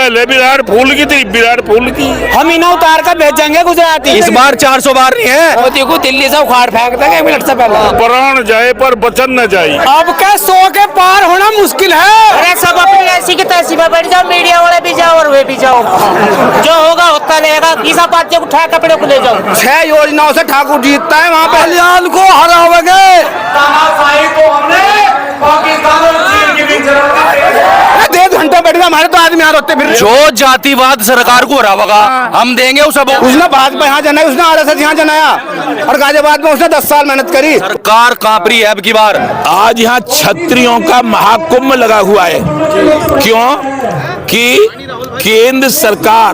पहले विराट फूल की थी, विराट फूल की। हम इन्हें उतार कर भेजेंगे गुजराती। इस बार 400 बार नहीं है। मोदी को दिल्ली से उखाड़ फेंक देंगे 1 मिनट से पहले। प्राण जाए पर वचन न जाए। अब क्या 100 के पार होना मुश्किल है। अरे सब अपनी ऐसी की तैसी में बैठ जाओ, मीडिया वाले भी जाओ और वे भी जाओ, जो होगा होता रहेगा। किसा पार्टी को उठा कपड़े को ले जाओ। 6 योजनाओं से ठाकुर जीतता है वहाँ पे। कल्याण को हराओगे। तानाशाही को हमने पाकिस्तान और चीन के बीच 1.5 घंटा बैठ गया, हमारे तो आदमी यहाँ रोते फिर। जो जातिवाद सरकार को हरावेगा हम देंगे उसे। उसने भाजपा यहाँ जनाई, उसने RSS यहाँ जनाया और गाजियाबाद में उसने 10 साल मेहनत करी। सरकार कांप रही है अब की बार। आज यहाँ क्षत्रियों का महाकुंभ लगा हुआ है। क्यों कि केंद्र सरकार,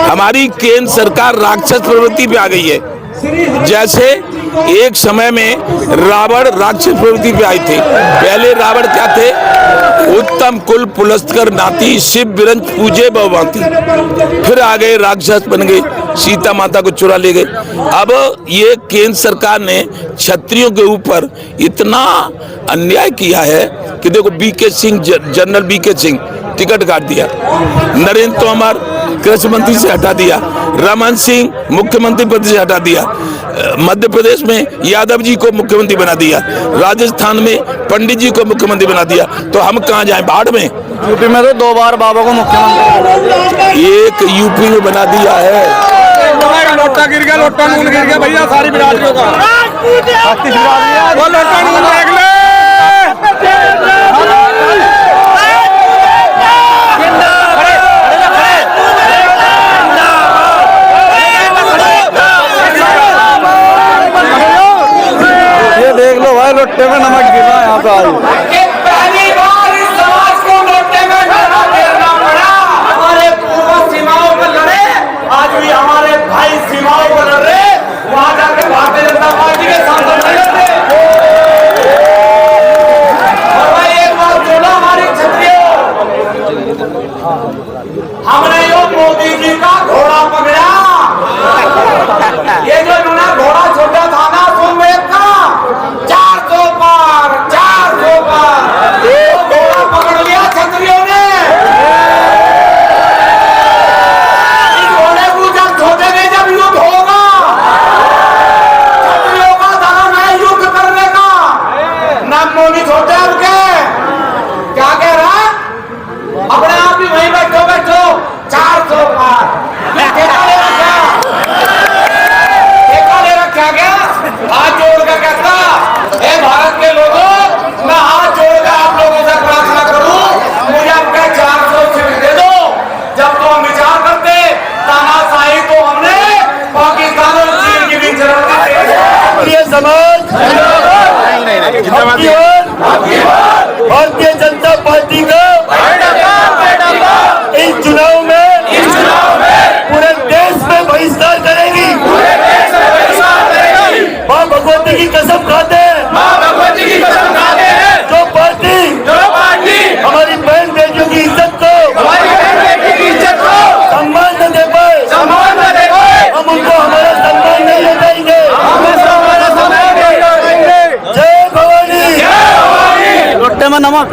हमारी केंद्र सरकार राक्षस प्रवृत्ति पे आ गई है। जैसे एक समय में रावण राक्षस प्रवृत्ति पे आए थे। पहले रावण क्या थे? उत्तम कुल पुलस्तर नाती, शिव बिरंज पूजे भवभांति। फिर आ गए राक्षस बन गए, सीता माता को चुरा ले गए। अब ये केंद्र सरकार ने क्षत्रियों के ऊपर इतना अन्याय किया है कि देखो BK Singh, general BK Singh ticket काट दिया, नरेंद्र तोमर कृषि मंत्री से हटा दिया, रमन सिंह मुख्यमंत्री पद से हटा दिया, मध्य प्रदेश में यादव जी को मुख्यमंत्री बना दिया, राजस्थान में पंडित जी को मुख्यमंत्री बना दिया। तो हम कहाँ जाएं? बाढ़ में। यूपी में तो 2 बार बाबा को मुख्यमंत्री, एक यूपी में बना दिया है। लोटा गिर गया, लोटा नून गिर गया भैया, सारी बिरादरियों का। वो लोटा नून देख ले। ये देख लो भाई, लोटे में नमक गिरा यहाँ पे आज। पहली बार इस समाज को लोटे में नमक गिरना पड़ा। हमारे पूर्वज सीमाओं पर लड़े, आज भी हमारे भाई सीमाओं पर लड़ रहे। वहां जाकर भारतीय जनता पार्टी के सांसद लड़े। और भाई एक बात बोलो हमारी क्षत्रियों, हमने यो मोदी जी का घोड़ा पकड़ा। ये जो इन्होंने घोड़ा छोटा था ना सोमवेद का, 400 पार, 400 पार, वो घोड़ा पकड़ लिया क्षत्रियों ने। इस घोड़े को जब छोड़ेंगे, जब युद्ध होगा, क्षत्रियों का धर्म है युद्ध करने का। नाम मोदी छोटे उनके क्या कह रहा है? अपने आप ही वहीं बैठो बैठो, 400 पार। ठेका ले रखा क्या? हाथ जोड़कर कहता, हे भारत के लोगों, मैं हाथ जोड़कर आप लोगों से प्रार्थना करूं, मुझे आपका 400 सीट दे दो। जब तो हम विचार करते, तानाशाही को हमने पाकिस्तान और चीन के बीच ये समाज भारतीय जनता पार्टी का इस चुनाव में पूरे देश में बहिष्कार करेगी। माँ भगवती की कसम खाते हैं, जो पार्टी हमारी बहन बेटियों की इज्जत को सम्मान न दे पाए, हम उनको हमारा सम्मान नहीं दे देंगे। जय भवानी। लोटे में नमक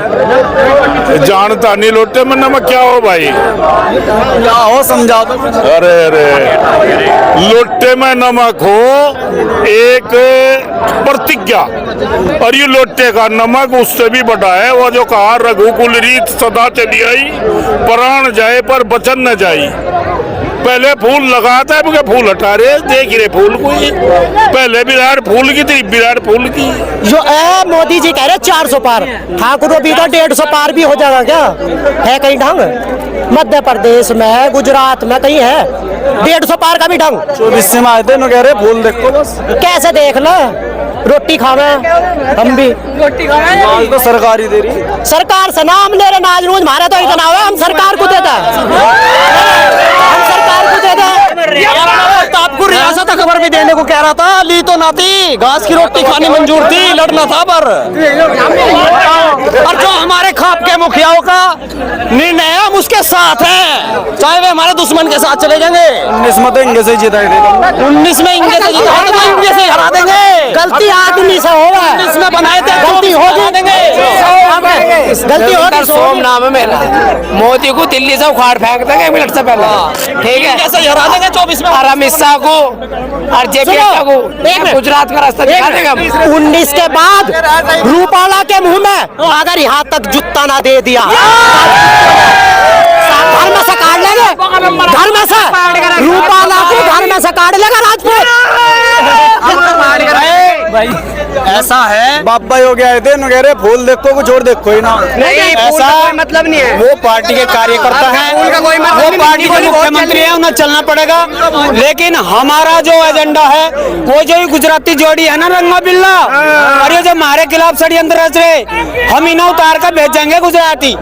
जानता नहीं लोटे में नमक क्या हो भाई? क्या हो समझाओ तो। अरे लोटे में नमक हो एक प्रतिज्ञा, और ये लोटे का नमक उससे भी बड़ा है। वो जो कहा रघुकुल रीत सदा चली आई, प्राण जाए पर वचन न जाई। पहले फूल लगाता है, मुझे फूल हटा रहे, देख रहे फूल को। ये पहले विराट फूल की थी, विराट फूल की। जो मोदी जी कह रहे 400 पार, ठाकुर भी तो 150 पार भी हो जाएगा क्या है? कहीं ढंग मध्य प्रदेश में है, गुजरात में कहीं है 150 पार का भी ढंग। 24 में आए थे, कह रहे फूल देखो बस। कैसे देख लो, रोटी खावे हम भी, रोटी खावे तो सरकारी दे रही। सरकार से नाम ले रहे, नाज रोज मारे तो इतना हुआ, हम सरकार को देता, हम सरकार को देता। तो आपको रियासत खबर भी देने को कह रहा था, ली तो ना थी, घास की रोटी खानी मंजूर थी, लड़ना था पर। और जो हमारे खाप के मुखियाओं का निर्णय है हम उसके साथ हैं, चाहे वे हमारे दुश्मन के साथ चले जाएंगे। 19 में तो इंगे से जीता है, 19 में इंगे से जीता है, तो इंगे से हरा देंगे। गलती आदमी से होगा, 19 में बनाए थे, गलती होगी, देंगे। गलती होगी। सोम नाम है मेरा, मोदी को दिल्ली से उखाड़ फेंक देंगे 1 मिनट से पहले, ठीक है, कैसे हरा देंगे 24 में। और अमित शाह को और जेपी को गुजरात का रास्ता दिखा देगा। 19 के बाद रूपाला के मुंह में अगर यहाँ तक जूता ना दे दिया, घर में से काट लेंगे, घर में से रूपाला को घर में से काट लेगा राजपूत। ऐसा है, बाबा योगी आए थे, कह रहे फूल देखो कुछ और देखो ही ना। नहीं, ऐसा मतलब नहीं है, वो पार्टी के कार्यकर्ता है, वो पार्टी के मुख्यमंत्री है, उन्हें चलना पड़ेगा। लेकिन हमारा जो एजेंडा है वो जो ही गुजराती जोड़ी है ना रंगा बिल्ला, और ये जो हमारे खिलाफ षड्यंत्र रच रहे, हम इन्हें उतार कर भेजेंगे गुजराती।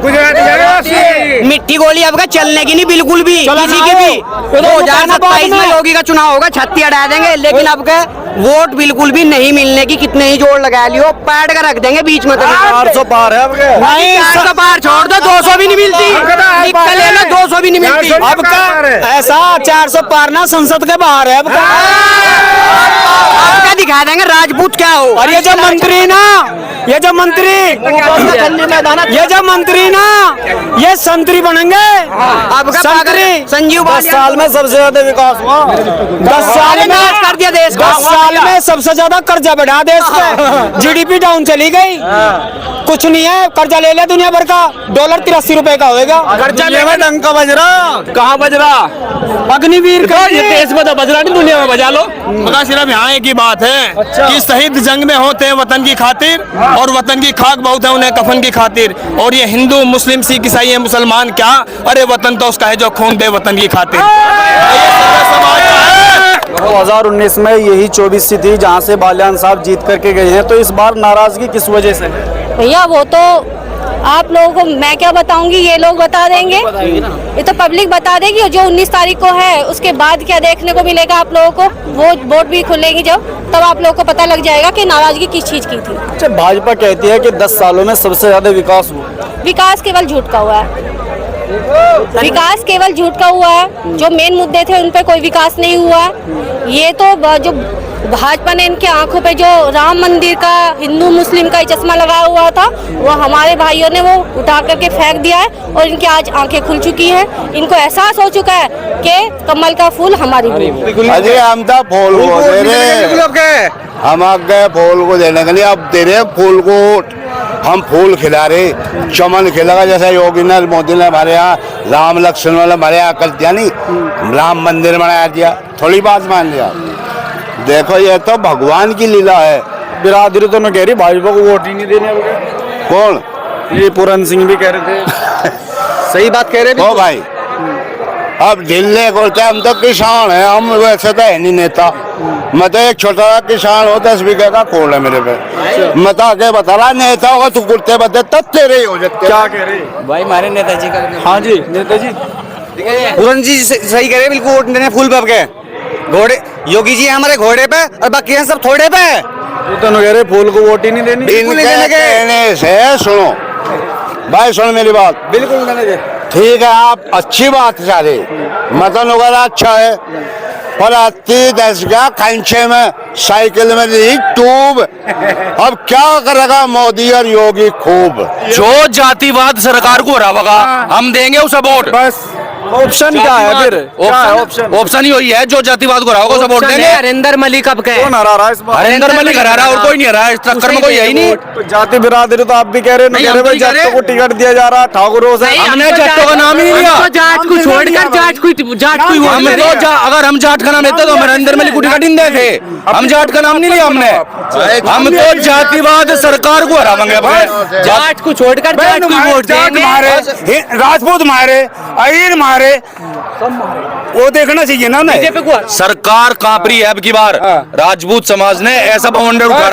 मिट्टी गोली अब चलने की नहीं बिल्कुल भी, किसी की भी। 2027 में योगी का चुनाव होगा, छत्ती हटा देंगे, लेकिन अब के वोट बिल्कुल भी नहीं मिलने की, कितने ही जोड़ लगा लियो, पैड कर रख देंगे बीच में। 400 पार है अब के। नहीं, 400 पार छोड़ दो, 200 भी नहीं मिलती, ले लो, 200 भी नहीं मिलती। अब का ऐसा 400 पार ना संसद के बाहर है अब का। आपका दिखा देंगे राजपूत क्या हो। और ये जो मंत्री ना, ये जो मंत्री ना, ये संतरी बनेंगे। अब संतरी संजीव 10 साल में सबसे ज्यादा विकास हुआ, 10 साल में कर दिया देश को, 10 साल में सबसे ज्यादा कर्जा बढ़ा देश पे, जीडीपी डाउन चली गई, कुछ नहीं है, कर्जा ले लिया दुनिया भर का, $83 का होएगा कर्जा ये ढंग का बज रहा, कहाँ बज रहा, अग्निवीर का ये देश में तो बज रहा नहीं, दुनिया में बजा लो। मगर सिर्फ यहाँ एक ही बात है कि शहीद जंग में होते हैं वतन की खातिर, और वतन की खाक बहुत है उन्हें कफन की खातिर। और ये हिंदू मुस्लिम सिख ईसाई है मुसलमान क्या, अरे वतन तो उसका है जो खून दे वतन की खातिर। 2019 में यही 24 सी थी जहाँ से बालियान साहब जीत करके गए हैं, तो इस बार नाराजगी किस वजह से है? भैया वो तो आप लोगों को मैं क्या बताऊंगी, ये लोग बता देंगे, ये तो पब्लिक बता देगी। जो 19 तारीख को है उसके बाद क्या देखने को मिलेगा आप लोगों को, वो वोट भी खुलेंगी जब, तब आप लोगों को पता लग जाएगा कि नाराजगी किस चीज की थी। अच्छा, भाजपा कहती है कि 10 सालों में सबसे ज्यादा विकास हुआ। विकास केवल झूठ का हुआ है, विकास केवल झूठ का हुआ है। जो मेन मुद्दे थे उन पे कोई विकास नहीं हुआ है। ये तो जो भाजपा ने इनके आंखों पे जो राम मंदिर का, हिंदू मुस्लिम का चश्मा लगाया हुआ था, वो हमारे भाइयों ने वो उठा करके फेंक दिया है, और इनकी आज आंखें खुल चुकी हैं। इनको एहसास हो चुका है कि कमल का फूल हमारी अजय हम तो फूल को दे रहे, हम आगे फूल को देने के लिए अब दे रहे फूल को, हम फूल खिला रहे, चमन खिलागा। जैसा योगी ने मोदी ने हमारे यहाँ राम लक्ष्मण वाला हमारे यहाँ कर दिया, नहीं राम मंदिर बनाया दिया, थोड़ी बात मान लिया। देखो ये तो भगवान की लीला है। बिरादरी तो न कह रही भाजपा को वोट ही नहीं देने। कौन? ये पूरन सिंह भी कह रहे थे। सही बात कह रहे हो भाई, अब दिल्ली को हम तो किसान है, हम वैसे तो है नहीं नेता। मैं तो एक छोटा सा किसान हूँ, 10 बीघे का खोल है मेरे पे। मैं तो आगे बता रहा, नेता होगा तू कुर्ते बदले तब तेरे ही हो जाते। क्या कह रहे भाई हमारे नेताजी का? हाँ जी नेताजी, पूरन जी सही कह रहे, बिल्कुल वोट देने फूल पे के घोड़े, योगी जी हमारे घोड़े पे और बाकी हैं सब थोड़े पे। तो कह रहे फूल को वोट ही नहीं देनी। इनके कहने से सुनो भाई, सुन मेरी बात, बिल्कुल ठीक है, आप अच्छी बात चाह रहे, मतन वगैरह अच्छा है, पर 10 का खंचे में साइकिल में ली ट्यूब। अब क्या करेगा मोदी और योगी खूब। जो जातिवाद सरकार को हरावेगा हम देंगे उसे वोट। बस ऑप्शन क्या है फिर? ऑप्शन ही वही है, जो जातिवाद को हरावेगा उसे वोट देंगे। हरिंदर मलिक अब के कौन हरा रहा है इस बार? हरिंदर मलिक हरा रहा है और कोई नहीं हरा है, इस चक्कर में कोई है ही नहीं। तो जाति बिरादरी तो आप भी कह रहे हो, भाई जाटों को टिकट दिया जा रहा, ठाकुरों से। हमने जाटों का नाम ही नहीं लिया, जाट को छोड़कर जाट कोई हम तो अगर हम जाट का नाम लेते तो हम हरिंदर मलिक को टिकट नहीं देते। हम जाट का नाम नहीं लिया हमने, हम तो जातिवाद सरकार को हरावेंगे। जाट को छोड़कर जाट को वोट देंगे। राजपूत मारे, अहीर मारे, वो देखना चाहिए ना उन्हें। बीजेपी को सरकार कांप रही है अब की बार। राजपूत समाज ने ऐसा बवंडर उठा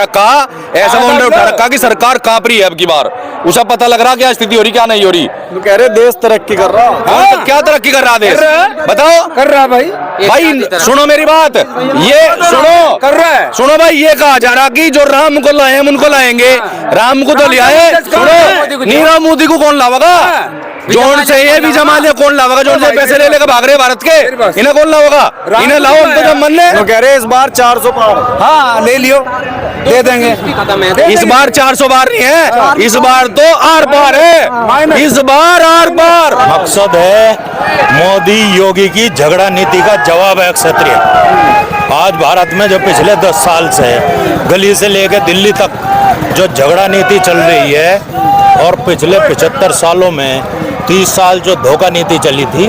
रखा कि सरकार कांप रही है अब की बार। उसे पता लग रहा क्या स्थिति हो रही क्या नहीं हो रही। वो कह रहे देश तरक्की कर रहा। तो क्या तरक्की कर रहा देश बताओ। कर रहा भाई। भाई सुनो मेरी बात, ये सुनो कर रहा है। सुनो भाई, ये कहा जा रहा कि जो राम को लाए हम उनको लाएंगे। राम को तो ले आए, सुनो नीरव मोदी को कौन लावेगा? जोन से ये भी जमा लिया कौन लावेगा? जोन से पैसे ले लेकर भाग रहे भारत के, इन्हें कौन लावेगा? इन्हें लाओ, हम तो जब मन ले। वो कह रहे इस बार 400 पार। हाँ ले लियो, दे देंगे। इस बार 400 बार नहीं है, इस बार तो आर पार है, इस बार आर पार। मकसद है मोदी योगी की झगड़ा नीति का जवाब है क्षत्रिय। आज भारत में जो पिछले 10 साल से गली से लेकर दिल्ली तक जो झगड़ा नीति चल रही है, और पिछले 75 सालों में 30 साल जो धोखा नीति चली थी,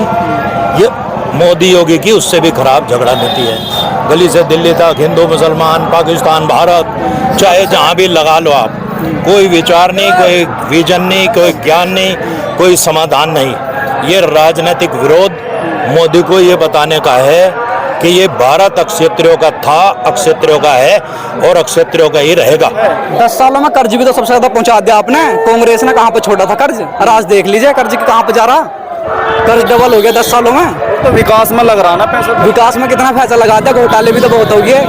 ये मोदी योगी की उससे भी खराब झगड़ा नीति है। गली से दिल्ली तक हिंदू मुसलमान, पाकिस्तान, भारत, चाहे जहाँ भी लगा लो आप, कोई विचार नहीं, कोई विजन नहीं, कोई ज्ञान नहीं, कोई समाधान नहीं। ये राजनीतिक विरोध मोदी को ये बताने का है कि ये भारत अक्षत्रियों का था, अक्षत्रियों का है और अक्षत्रियों का ही रहेगा। 10 सालों में कर्ज भी तो सबसे ज्यादा पहुंचा दिया आपने। कांग्रेस ने कहाँ पे छोड़ा था कर्ज, और आज देख लीजिए कर्ज कहाँ पे जा रहा। कर्ज डबल हो गया 10 सालों में। तो विकास में लग रहा ना पैसा। विकास में कितना पैसा लगा दिया, घोटाले भी तो बहुत हो गए।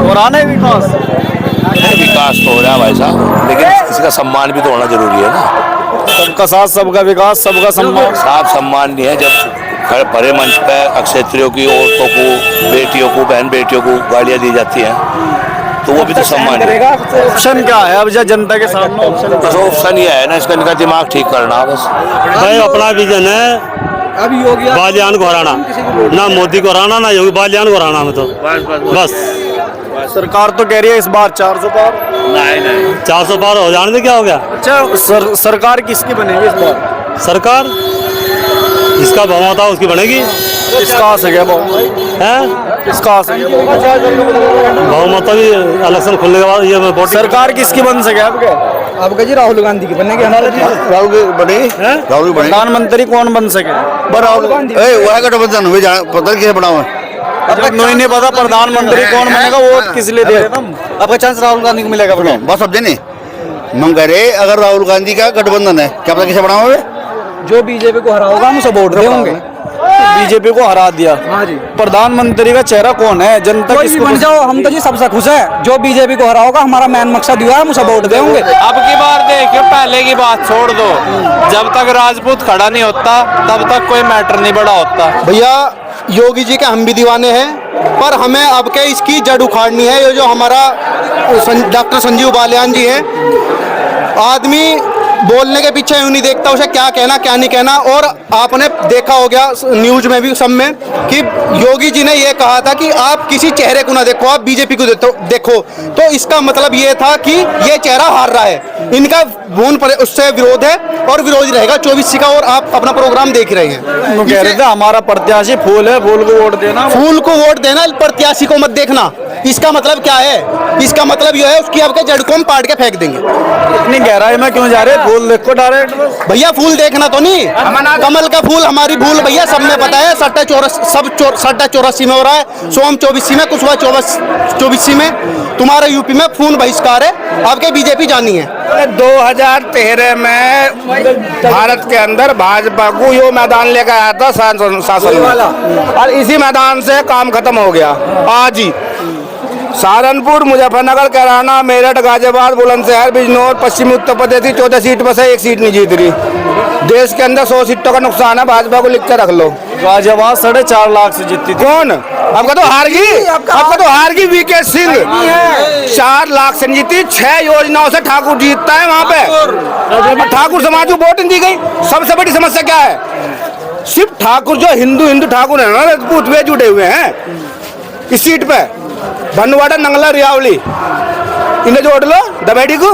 और आने विकास तो हो रहा है भाई साहब, लेकिन इसका सम्मान भी तो होना जरूरी है ना। सबका साथ, सबका विकास, सबका सम्मान। साफ सम्मान नहीं है जब बड़े मंच पर अक्षत्रियों की औरतों को, बेटियों को, बहन बेटियों को गालियां दी जाती हैं, तो वो भी तो सम्मान है। ऑप्शन क्या है अब जनता के सामने? ऑप्शन ये है ना, इसका इनका दिमाग ठीक करना बस। भाई अपना विजन है अब योगी बालियान को हराना, ना मोदी को हराना, ना योगी, बालियान को हराना में तो बस। सरकार तो कह रही है इस बार 400 पार। नहीं 400 पार हो जाने से क्या हो गया? अच्छा सरकार किसकी बनेगी इस बार? सरकार जिसका बहुमत है उसकी बनेगी। किसका आ सके है किसका आ सके? बहुमत भी इलेक्शन खुलने के बाद ये वोट। सरकार किसकी बन सके आपके? आपका जी राहुल गांधी की बनेगी। राहुल की बनेगी, राहुल की बनेगी। प्रधानमंत्री कौन बन सके? राहुल वह गठबंधन हुए, पता कैसे बनाओ? अब तक नहीं पता प्रधानमंत्री कौन बनेगा, वोट किस लिए दे? आपका चांस राहुल गांधी को मिलेगा। बस अब देने हम कह रहे, अगर राहुल गांधी का गठबंधन है, क्या पता कैसे बनाओ? जो बीजेपी को हराओगा हम उसे वोट देंगे। बीजेपी को हरा दिया। हाँ जी। प्रधानमंत्री का चेहरा कौन है? जनता कोई भी बन जाओ, हम तो जी सबसे खुश है। जो बीजेपी को हराओगा, हमारा मेन मकसद हुआ है, हम उसे वोट देंगे। अब की बार देखियो, पहले की बात छोड़ दो, जब तक राजपूत खड़ा नहीं होता तब तक कोई मैटर नहीं बड़ा होता। भैया योगी जी के हम भी दीवाने हैं, पर हमें अब के इसकी जड़ उखाड़नी है। ये जो हमारा डॉक्टर संजीव बालियान जी हैं, आदमी बोलने के पीछे यूं नहीं देखता उसे क्या कहना क्या नहीं कहना। और आपने देखा हो गया न्यूज में भी सब में कि योगी जी ने ये कहा था कि आप किसी चेहरे को ना देखो, आप बीजेपी को देखो। तो इसका मतलब ये था कि ये चेहरा हार रहा है, इनका भून पर उससे विरोध है और विरोध रहेगा 24 का। और आप अपना प्रोग्राम देख रहे हैं। वो कह रहे थे हमारा प्रत्याशी फूल है, फूल को वोट देना। फूल को वोट देना, प्रत्याशी को मत देखना। इसका मतलब क्या है? इसका मतलब यह है उसकी आपके जड़ को हम पाट के फेंक देंगे। इतनी गहराई में क्यों जा रहे? फूल देखो डायरेक्ट। भैया फूल देखना तो नहीं, कमल का फूल हमारी भूल भैया सब में पता है। सट्टा 84 में हो रहा है, सोम 24 में, कुशवाहा 24 में। तुम्हारे यूपी में खून बहिष्कार है, आपके बीजेपी जानी है। 2013 में भारत के अंदर भाजपा को यो मैदान लेकर आया था शासन में, और इसी मैदान से काम खत्म हो गया। आज ही सहारनपुर, मुजफ्फरनगर, कैराना, मेरठ, गाजियाबाद, बुलंदशहर, बिजनौर, पश्चिमी उत्तर प्रदेश की 14 सीट में से 1 सीट नहीं जीत रही। देश के अंदर 100 सीटों का नुकसान है, भाजपा को लिख के रख लो। गाजियाबाद 4.5 लाख से जीती थी। कौन? आपका तो हार गई, आपका तो हार गई वीके सिंह। 4 लाख से जीती, 6 योजनाओं से ठाकुर जीतता है वहाँ पे। ठाकुर समाज को वोट नहीं दी गई। सबसे बड़ी समस्या क्या है? सिर्फ ठाकुर जो हिंदू ठाकुर है ना, राजपूत वे जुड़े हुए हैं इस सीट पे। भनवाड़ा, नंगला, रियावली, इन्हें जोड़ लो। दबेड़ी को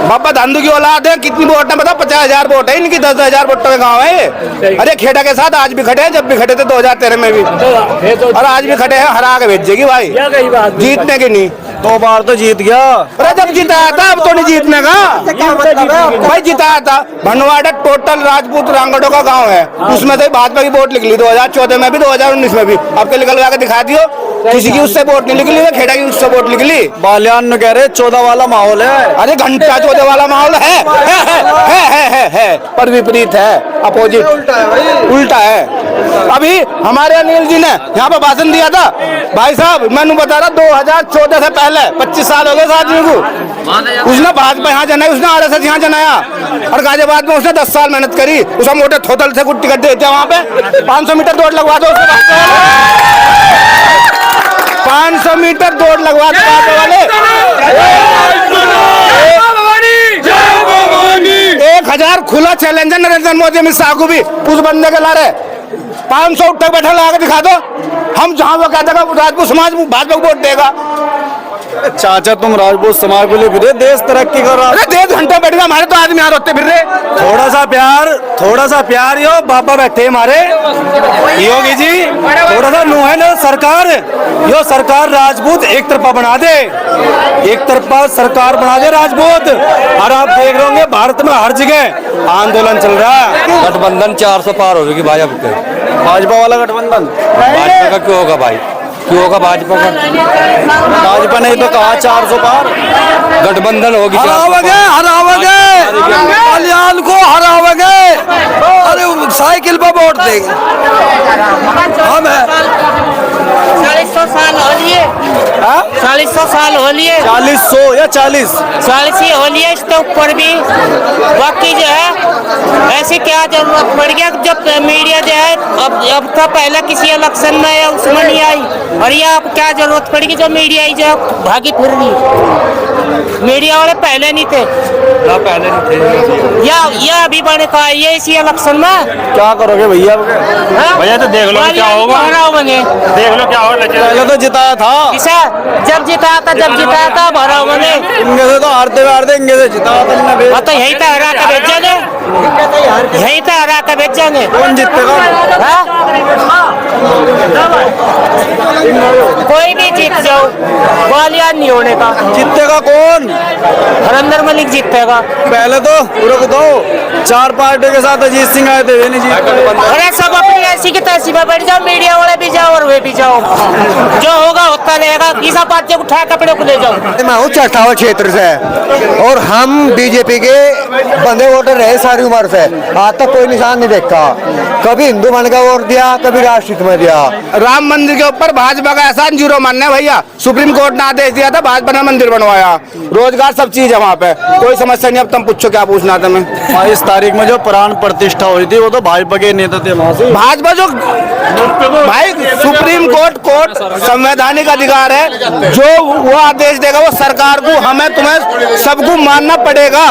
बाबा धांधु की औलाद है। कितनी वोट है बताओ? 50,000 वोट है इनकी। 10,000 वोटों का गाँव है ये। अरे खेड़ा के साथ आज भी खड़े हैं, जब भी खड़े थे 2013 में भी, और आज भी खड़े हैं। हरा के भेजेगी भाई, जीतने की नहीं। 2 बार तो जीत गया। अरे जब जिताया था अब तो नहीं जीतने का भाई, जिताया था। भनवाड़ा टोटल राजपूत रांगड़ों का गांव है, उसमें से भाजपा की वोट निकली 2014 में भी 2019 में भी। आपके निकलवा के दिखा दियो, किसी की उससे वोट नहीं निकली, खेड़ा की उससे वोट निकली। बालियान ने कह रहे 14 वाला माहौल है। अरे घंटा 14 वाला माहौल है पर विपरीत है, अपोजिट उल्टा है। अभी हमारे अनिल जी ने यहाँ पे भाषण दिया था, भाई साहब मैंने बता रहा 2014 से पहले 25 साल हो गए इस आदमी को। उसने भाजपा यहाँ जनाई, उसने RSS यहाँ जनाया, और गाजियाबाद में उसने 10 साल मेहनत करी। उसका मोटे थोतल से कुछ टिकट देते हैं वहाँ पे, 500 मीटर दौड़ लगवा दो उसके बाद, 500 मीटर दौड़ लगवा दो वाले, 1000 खुला चैलेंज है नरेंद्र मोदी अमित शाह को भी, उस बंदे के लारे 500 उठक बैठक लगा के दिखा दो, हम जहाँ वो कहते हैं राजपूत समाज भाजपा को वोट देगा। चाचा तुम राजपूत समाज को लिए फिर देश तरक्की कर रहा है। डेढ़ घंटा बैठेगा, हमारे तो आदमी यहाँ रोते फिर रहे। थोड़ा सा प्यार यो बाबा बैठे हमारे योगी जी, थोड़ा सा नु है ना सरकार, यो सरकार राजपूत एक तरफा बना दे, एक तरफा सरकार बना दे राजपूत। और आप देख रहे होंगे भारत में हर जगह आंदोलन चल रहा है। गठबंधन 400 पार हो गई भाई, अब भाजपा वाला गठबंधन भाजपा का क्यों होगा भाई, क्यों होगा भाजपा का? भाजपा नहीं तो कहा 400 पार गठबंधन होगी। हराओगे कल्याण को हराओगे, अरे साइकिल पे वोट देंगे हम है। 450 साल हो लिए, 450 साल हो लिए, 40 या 40 ही हो लिए, इसके ऊपर भी। बाकी जो है ऐसी क्या जरूरत पड़ गया, जब मीडिया जो है अब तो पहले किसी इलेक्शन में या उसमें नहीं आई, और ये अब क्या जरूरत पड़ेगी जो मीडिया ही जो भागी फिर रही। मीडिया वाले पहले नहीं थे, या अभी बने का ये इसी इलेक्शन में क्या करोगे भैया? भैया तो देख लो क्या होगा, देख लो क्या होगा। पहले तो जिताया था, जब जिताया था भरा मैंने, इनके से तो हारते इनके से जिताया था। तो यही तो हरा के भेजेंगे, यही तो हरा के भेजेंगे। कौन जीतेगा? कोई भी जीत जाओ, ग्वालियर नहीं होने का। जीतेगा कौन? हरिंदर मलिक जीतेगा। पहले तो रुक दो, 4 पार्टी के साथ अजीत सिंह आए थे, वे नहीं जीत। अरे सब अपनी ऐसी की तैसी में बैठ जाओ, मीडिया वाले भी जाओ और वे भी जाओ, जो होगा होता रहेगा। किसा पार्टी को उठा कपड़े को ले जाओ। मैं हूँ चटावा क्षेत्र से, और हम बीजेपी के बंदे वोटर रहे सारी उम्र से, आज तक कोई निशान नहीं देखा। कभी हिंदू मन का वोट दिया, कभी राष्ट्रहित में दिया। राम मंदिर के ऊपर भाजपा का एहसान जीरो मानना है भैया। सुप्रीम कोर्ट ने आदेश दिया था, भाजपा ने मंदिर बनवाया, रोजगार सब चीज है वहाँ पे, कोई समस्या नहीं। अब तुम पूछो क्या पूछना था। मैं 22 तारीख में जो प्राण प्रतिष्ठा हुई थी वो तो भाजपा के नेता थे वहाँ से। भाजपा जो भाई सुप्रीम कोर्ट संवैधानिक अधिकार है, जो वो आदेश देगा वो सरकार को, हमें तुम्हें सबको मानना पड़ेगा।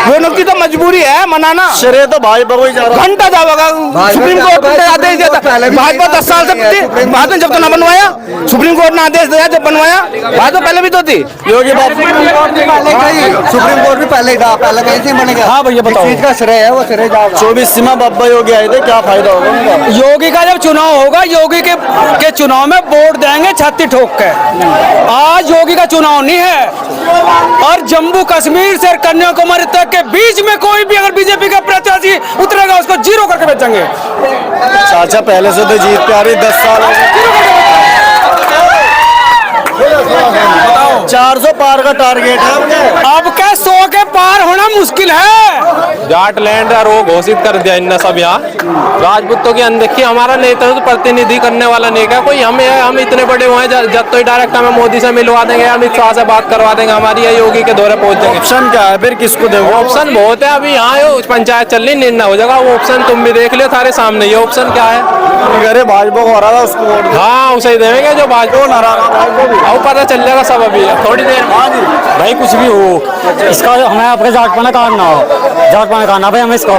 वो लोग की तो मजबूरी है मनाना। श्रेय तो भाजपा को ही जा रहा। घंटा जाएगा, सुप्रीम कोर्ट ने आदेश दिया था। भाजपा 10 साल से भाजपा जब तो ना बनवाया, सुप्रीम कोर्ट ने आदेश दिया जब बनवाया। भाजपा पहले भी तो थी। योगी सुप्रीम कोर्ट भी पहले कैसे बनेगा? हाँ भैया बताओ, चीज का श्रेय है, वो श्रेय जाएगा। 24 सीमा बाबा योगी आए थे, क्या फायदा होगा उनका? योगी का जब चुनाव होगा, योगी के चुनाव में वोट देंगे छाती ठोक के। आज योगी का चुनाव नहीं है, और जम्मू कश्मीर से कन्याकुमारी तक के बीच में कोई भी अगर बीजेपी का प्रत्याशी उतरेगा उसको जीरो करके बेचेंगे। चाचा पहले से तो जीत पे आ रही 10 साल 400 पार का टारगेट है। अब क्या 100 के पार होना मुश्किल है। जाट लैंड वो घोषित कर दिया इन सब यहाँ राजपूतों की अनदेखी। हमारा नेतृत्व प्रतिनिधि करने वाला नहीं क्या कोई, हम इतने बड़े हुए हैं, जब तो डायरेक्ट हमें मोदी से मिलवा देंगे, अमित शाह से बात करवा देंगे, हमारी ये योगी के दौरे पहुंच जाएंगे। ऑप्शन क्या है फिर, किसको देंगे? ऑप्शन बहुत है, अभी यहाँ पंचायत चल रही, निर्णय हो जाएगा वो ऑप्शन। तुम भी देख लियो थारे सामने, ये ऑप्शन क्या है? अरे भाजपा को हरा था उसको वोट। हाँ उसे ही देंगे जो भाजपा को हरा रहा, पता चल जाएगा सब अभी थोड़ी देर। भाई कुछ भी हो, इसका हमें अपने जाट पाना काटना हो, जाट पाना खाना भाई हमें इसका